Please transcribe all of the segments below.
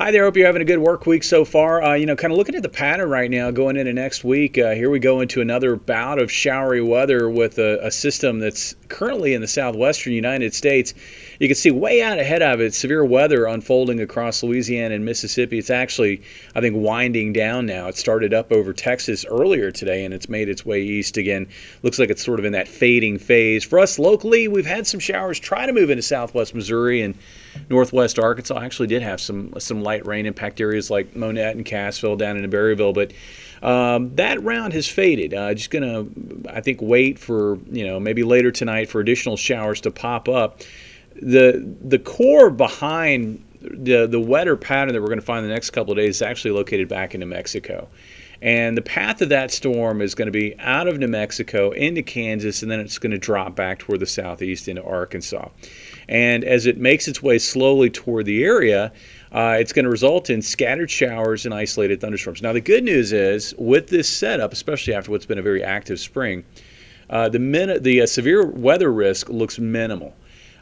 Hi there. Hope you're having a good work week so far. Kind of looking at the pattern right now going into next week. Here we go into another bout of showery weather with a system that's currently in the southwestern United States. You can see way out ahead of it severe weather unfolding across Louisiana and Mississippi. It's actually, I think, winding down now. It started up over Texas earlier today and it's made its way east again. Looks like it's sort of in that fading phase. For us locally, we've had some showers try to move into southwest Missouri and northwest Arkansas. Actually did have some light rain impact areas like Monette and Cassville down into Berryville, but that round has faded. Just gonna, I think, wait for maybe later tonight for additional showers to pop up. The core behind the wetter pattern that we're going to find the next couple of days is actually located back in New Mexico. And the path of that storm is going to be out of New Mexico into Kansas, and then it's going to drop back toward the southeast into Arkansas. And as it makes its way slowly toward the area, it's going to result in scattered showers and isolated thunderstorms. Now, the good news is, with this setup, especially after what's been a very active spring, the severe weather risk looks minimal.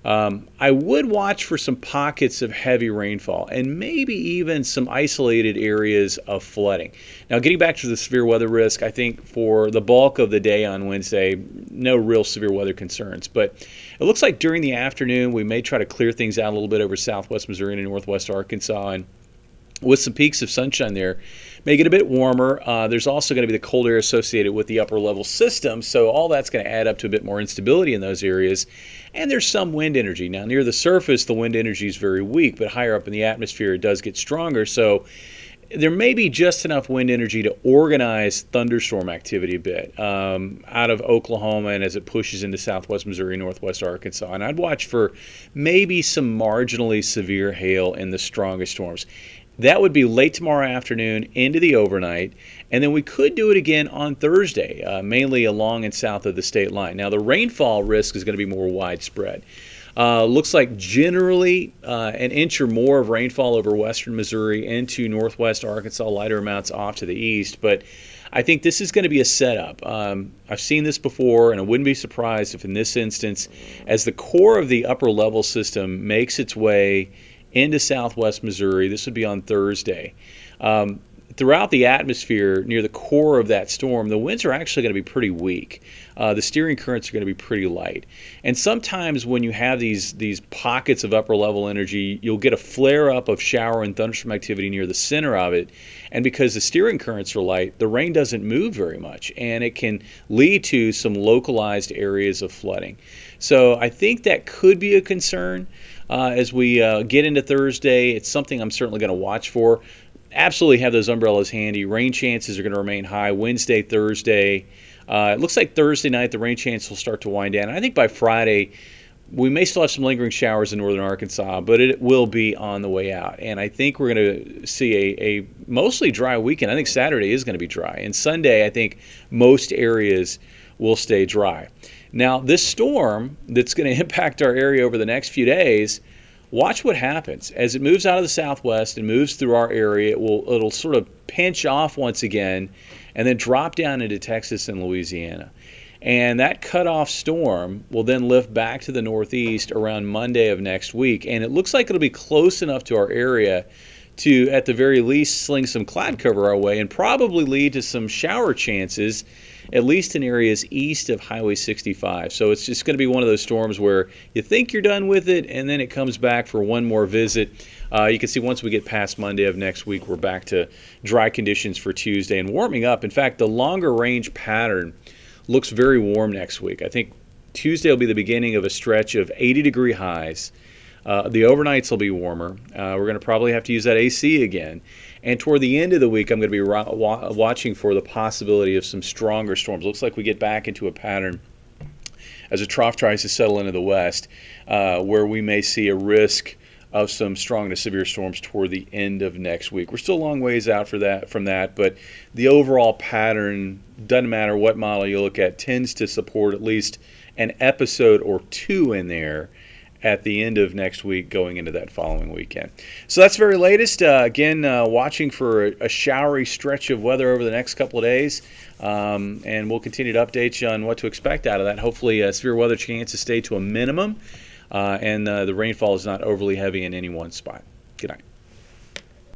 I would watch for some pockets of heavy rainfall and maybe even some isolated areas of flooding. Now, getting back to the severe weather risk, I think for the bulk of the day on Wednesday, no real severe weather concerns. But it looks like during the afternoon, we may try to clear things out a little bit over southwest Missouri and northwest Arkansas. And with some peaks of sunshine there, may get a bit warmer. There's also going to be the cold air associated with the upper level system, so all that's going to add up to a bit more instability in those areas. And there's some wind energy. Now, near the surface, the wind energy is very weak, but higher up in the atmosphere, it does get stronger. So there may be just enough wind energy to organize thunderstorm activity a bit out of Oklahoma and as it pushes into southwest Missouri, northwest Arkansas. And I'd watch for maybe some marginally severe hail in the strongest storms. That would be late tomorrow afternoon into the overnight, and then we could do it again on Thursday, mainly along and south of the state line. Now, the rainfall risk is going to be more widespread. Looks like generally an inch or more of rainfall over western Missouri into northwest Arkansas, lighter amounts off to the east, but I think this is going to be a setup. I've seen this before, and I wouldn't be surprised if in this instance, as the core of the upper level system makes its way into southwest Missouri, this would be on Thursday. Throughout the atmosphere near the core of that storm, the winds are actually going to be pretty weak. The steering currents are going to be pretty light. And sometimes when you have these pockets of upper level energy, you'll get a flare up of shower and thunderstorm activity near the center of it. And because the steering currents are light, the rain doesn't move very much, and it can lead to some localized areas of flooding. So I think that could be a concern as we get into Thursday. It's something I'm certainly going to watch for. Absolutely have those umbrellas handy. Rain chances are going to remain high Wednesday, Thursday. It looks like Thursday night the rain chance will start to wind down. I think by Friday we may still have some lingering showers in northern Arkansas, but it will be on the way out. And I think we're going to see a mostly dry weekend. I think Saturday is going to be dry. And Sunday, I think most areas will stay dry. Now, this storm that's going to impact our area over the next few days, watch what happens. As it moves out of the southwest and moves through our area, it'll sort of pinch off once again and then drop down into Texas and Louisiana. And that cutoff storm will then lift back to the northeast around Monday of next week. And it looks like it'll be close enough to our area to, at the very least, sling some cloud cover our way and probably lead to some shower chances, at least in areas east of Highway 65. So it's just going to be one of those storms where you think you're done with it, and then it comes back for one more visit. You can see once we get past Monday of next week, we're back to dry conditions for Tuesday and warming up. In fact, the longer range pattern looks very warm next week. I think Tuesday will be the beginning of a stretch of 80-degree highs. The overnights will be warmer. We're going to probably have to use that AC again. And toward the end of the week, I'm going to be watching for the possibility of some stronger storms. Looks like we get back into a pattern as a trough tries to settle into the west, where we may see a risk of some strong to severe storms toward the end of next week. We're still a long ways out from that, but the overall pattern, doesn't matter what model you look at, tends to support at least an episode or two in there at the end of next week going into that following weekend. So that's the very latest. Again, watching for a showery stretch of weather over the next couple of days, and we'll continue to update you on what to expect out of that. Hopefully severe weather chances stay to a minimum, and the rainfall is not overly heavy in any one spot. Good night.